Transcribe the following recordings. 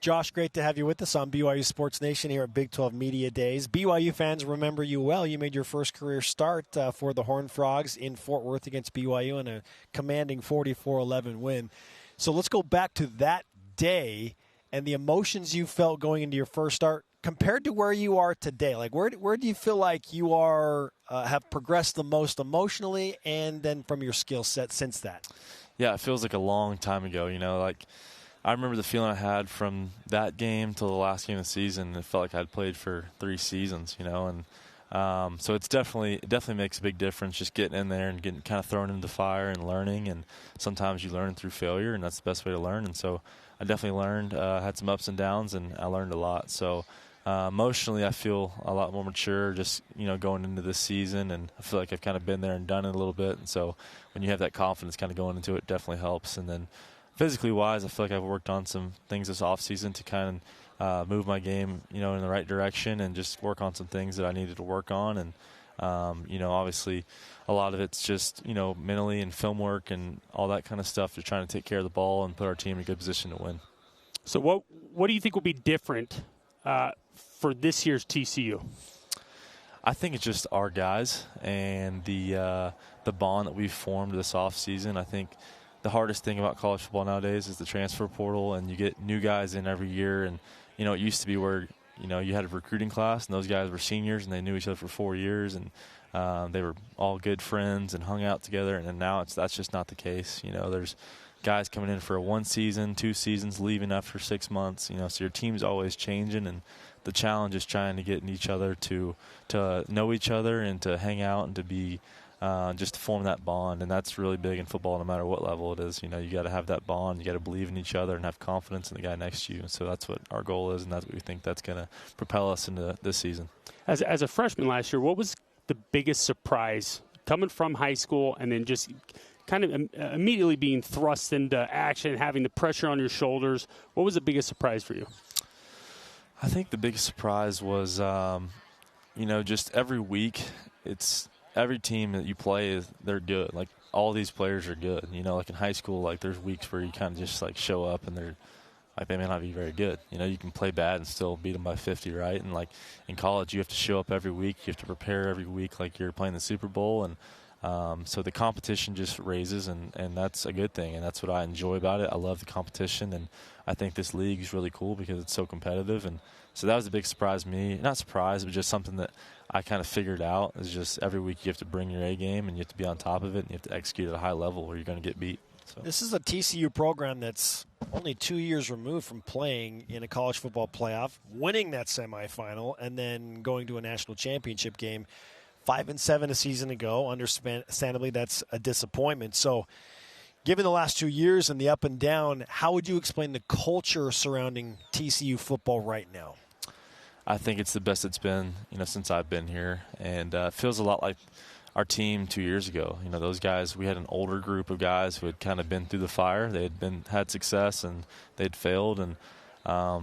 Josh, great to have you with us on BYU Sports Nation here at Big 12 Media Days. BYU fans remember you well. You made your first career start for the Horned Frogs in Fort Worth against BYU in a commanding 44-11 win. So let's go back to that day and the emotions you felt going into your first start compared to where you are today. Like, where do you feel like you are have progressed the most emotionally, and then from your skill set since that? Yeah, it feels like a long time ago. Like I remember the feeling I had from that game till the last game of the season. It felt like I'd played for 3 seasons, and so it definitely makes a big difference just getting in there and getting kind of thrown into the fire and learning. And sometimes you learn through failure, and that's the best way to learn. And so I definitely learned, had some ups and downs, and I learned a lot. So emotionally, I feel a lot more mature just, going into this season, and I feel like I've kind of been there and done it a little bit. And so when you have that confidence kind of going into it, definitely helps. And then physically wise, I feel like I've worked on some things this offseason to kind of move my game, in the right direction and just work on some things that I needed to work on. And, obviously a lot of it's just, mentally and film work and all that kind of stuff to trying to take care of the ball and put our team in a good position to win. So what do you think will be different for this year's TCU? I think it's just our guys and the bond that we've formed this offseason. I think the hardest thing about college football nowadays is the transfer portal, and you get new guys in every year. And, it used to be where, you had a recruiting class, and those guys were seniors, and they knew each other for 4 years, and they were all good friends and hung out together. And now that's just not the case. There's guys coming in for 1 season, 2 seasons, leaving after 6 months. So your team's always changing, and the challenge is trying to get each other to know each other and to hang out and to be just to form that bond. And that's really big in football no matter what level it is. You got to have that bond. You got to believe in each other and have confidence in the guy next to you. And so that's what our goal is, and that's what we think that's going to propel us into this season. As a freshman last year, what was the biggest surprise coming from high school and then just kind of immediately being thrust into action, having the pressure on your shoulders? What was the biggest surprise for you? I think the biggest surprise was, just every week, it's every team that you play, they're good. Like, all these players are good. Like in high school, like there's weeks where you kind of just like show up and they may not be very good. You can play bad and still beat them by 50, right? And like in college, you have to show up every week. You have to prepare every week like you're playing the Super Bowl. And so the competition just raises, and that's a good thing, and that's what I enjoy about it. I love the competition, and I think this league is really cool because it's so competitive. And so that was a big surprise to me. Not surprise, but just something that I kind of figured out is just every week you have to bring your A game, and you have to be on top of it, and you have to execute at a high level or you're going to get beat. So. This is a TCU program that's only 2 years removed from playing in a college football playoff, winning that semifinal, and then going to a national championship game. 5-7 a season ago. Understandably, that's a disappointment. So, given the last 2 years and the up and down, how would you explain the culture surrounding TCU football right now? I think it's the best it's been, since I've been here, and it feels a lot like our team 2 years ago. Those guys, we had an older group of guys who had kind of been through the fire. They had success and they'd failed, and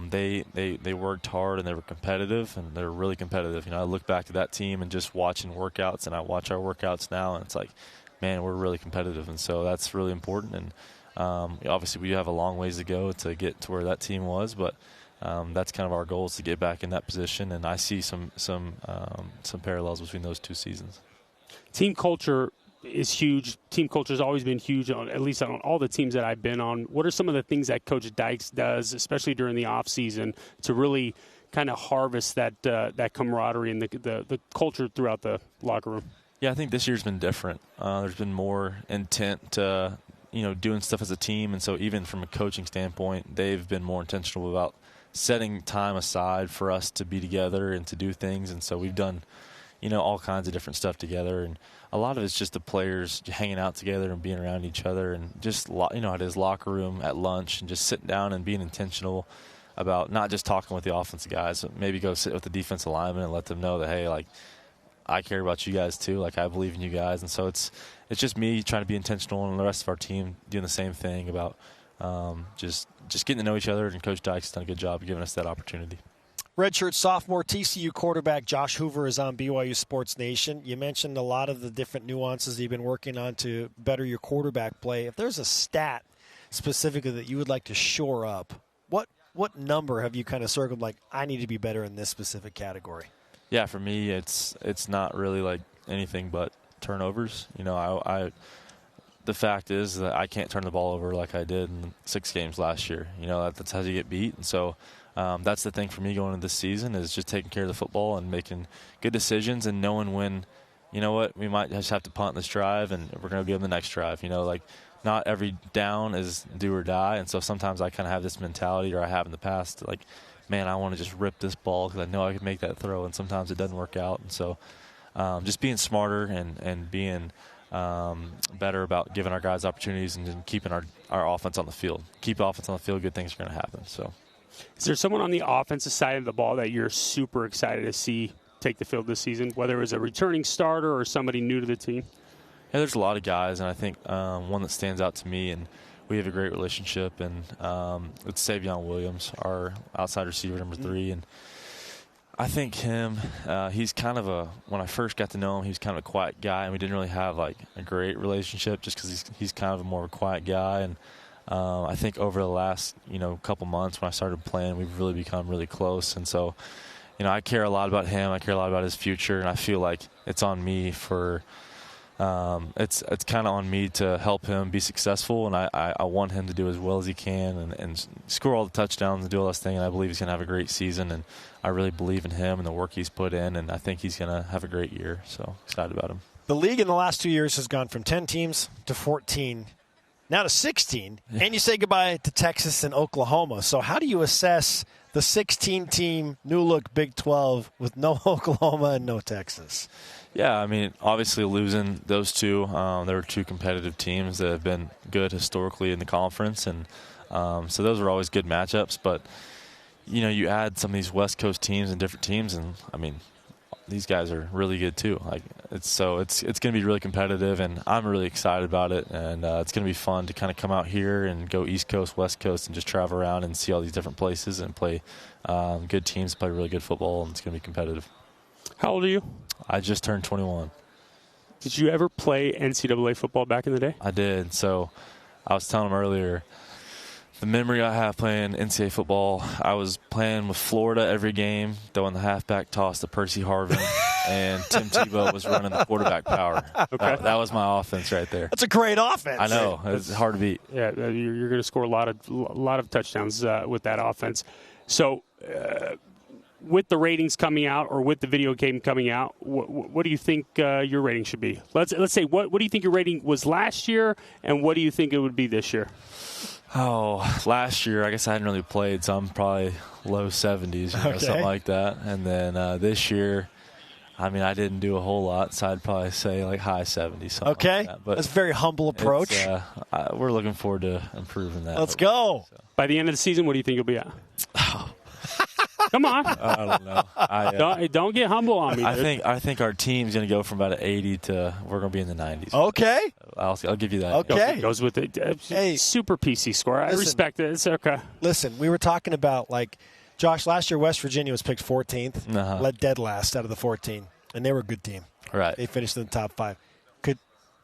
they worked hard and they were competitive, and they were really competitive. I look back to that team and just watching workouts, and I watch our workouts now, and it's like, man, we're really competitive. And so that's really important. And obviously we have a long ways to go to get to where that team was, but that's kind of our goal, is to get back in that position. And I see some parallels between those 2 seasons. Team culture is huge. Team culture has always been huge, at least on all the teams that I've been on. What are some of the things that Coach Dykes does, especially during the offseason, to really kind of harvest that camaraderie and the culture throughout the locker room? Yeah, I think this year's been different. There's been more intent to, doing stuff as a team. And so even from a coaching standpoint, they've been more intentional about setting time aside for us to be together and to do things. And so we've done, all kinds of different stuff together. And a lot of it's just the players hanging out together and being around each other, and just, at his locker room at lunch, and just sitting down and being intentional about not just talking with the offensive guys, but maybe go sit with the defensive linemen and let them know that, hey, like, I care about you guys too. Like, I believe in you guys. And so it's just me trying to be intentional, and the rest of our team doing the same thing about just getting to know each other. And Coach Dykes has done a good job of giving us that opportunity. Redshirt sophomore TCU quarterback Josh Hoover is on BYU Sports Nation. You mentioned a lot of the different nuances that you've been working on to better your quarterback play. If there's a stat specifically that you would like to shore up, what what number have you kind of circled, like, I need to be better in this specific category? Yeah, for me, it's not really like anything but turnovers. You know, the fact is that I can't turn the ball over like I did in 6 games last year. You know, that's how you get beat. And so that's the thing for me going into this season is just taking care of the football and making good decisions and knowing when, you know what, we might just have to punt this drive and we're going to give them the next drive. You know, like not every down is do or die. And so sometimes I kind of have this mentality, or I have in the past, like, man, I want to just rip this ball because I know I can make that throw. And sometimes it doesn't work out. And so just being smarter and being better about giving our guys opportunities and then keeping our offense on the field. Keep offense on the field, good things are going to happen. So, is there someone on the offensive side of the ball that you're super excited to see take the field this season, whether it was a returning starter or somebody new to the team? Yeah, there's a lot of guys, and I think one that stands out to me, and we have a great relationship, and it's Savion Williams, our outside receiver, number 3, and I think him, he's kind of when I first got to know him, he was kind of a quiet guy, and we didn't really have like a great relationship just because he's kind of a more quiet guy. And I think over the last, couple months when I started playing, we've really become really close. And so, I care a lot about him. I care a lot about his future, and I feel like it's on me it's kind of on me to help him be successful, and I want him to do as well as he can and score all the touchdowns and do all this thing, and I believe he's going to have a great season, and I really believe in him and the work he's put in, and I think he's going to have a great year, so excited about him. The league in the last 2 years has gone from 10 teams to 14, now to 16, and you say goodbye to Texas and Oklahoma. So how do you assess the 16-team new-look Big 12 with no Oklahoma and no Texas? Yeah, I mean, obviously losing those two, there were 2 competitive teams that have been good historically in the conference, and so those are always good matchups. But, you add some of these West Coast teams and different teams, and, I mean, these guys are really good too. Like it's going to be really competitive, and I'm really excited about it, and it's going to be fun to kind of come out here and go East Coast, West Coast, and just travel around and see all these different places and play good teams, play really good football, and it's going to be competitive. How old are you? I just turned 21. Did you ever play NCAA football back in the day? I did. So I was telling him earlier, the memory I have playing NCAA football, I was playing with Florida every game, throwing the halfback toss to Percy Harvin, and Tim Tebow was running the quarterback power. Okay. That was my offense right there. That's a great offense. I know. It's hard to beat. Yeah, you're going to score a lot of touchdowns with that offense. So with the ratings coming out, or with the video game coming out, what do you think your rating should be? Let's say what do you think your rating was last year, and what do you think it would be this year? Oh, last year, I guess I hadn't really played, so I'm probably low 70s, something like that. And then this year, I mean, I didn't do a whole lot, so I'd probably say like high 70s. Something like that. But that's a very humble approach. We're looking forward to improving that. Let's go. So. By the end of the season, what do you think you'll be at? Come on. I don't know. Don't get humble on me. I think our team's going to go from about an 80 to we're going to be in the 90s. Okay. I'll give you that. Okay. Goes with it. Hey, super PC score. I respect it. It's okay. Listen, we were talking about, like, Josh, last year West Virginia was picked 14th, led dead last out of the 14, and they were a good team. Right. They finished in the top 5. Could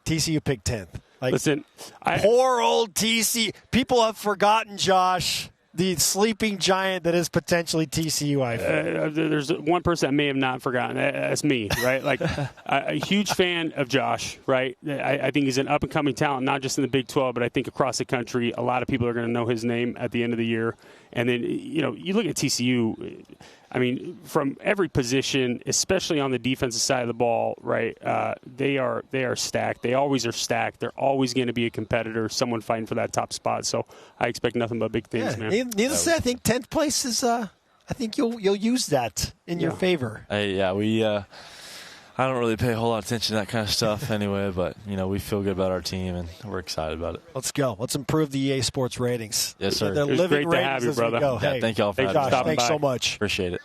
TCU pick 10th? Like, listen, poor old TCU. People have forgotten, Josh, the sleeping giant that is potentially TCU. There's one person that may have not forgotten. That's me, right? Like a huge fan of Josh, right? I think he's an up-and-coming talent, not just in the Big 12, but I think across the country. A lot of people are going to know his name at the end of the year. And then, you look at TCU, I mean, from every position, especially on the defensive side of the ball, right, they are stacked. They always are stacked. They're always going to be a competitor, someone fighting for that top spot. So I expect nothing but big things, man. Needless to say, I think 10th place is I think you'll use that in your favor. I don't really pay a whole lot of attention to that kind of stuff anyway, but, we feel good about our team, and we're excited about it. Let's go. Let's improve the EA Sports ratings. Yes, sir. They're living living great to have you, brother. Yeah, thank you all for having me. Thanks so much. Appreciate it.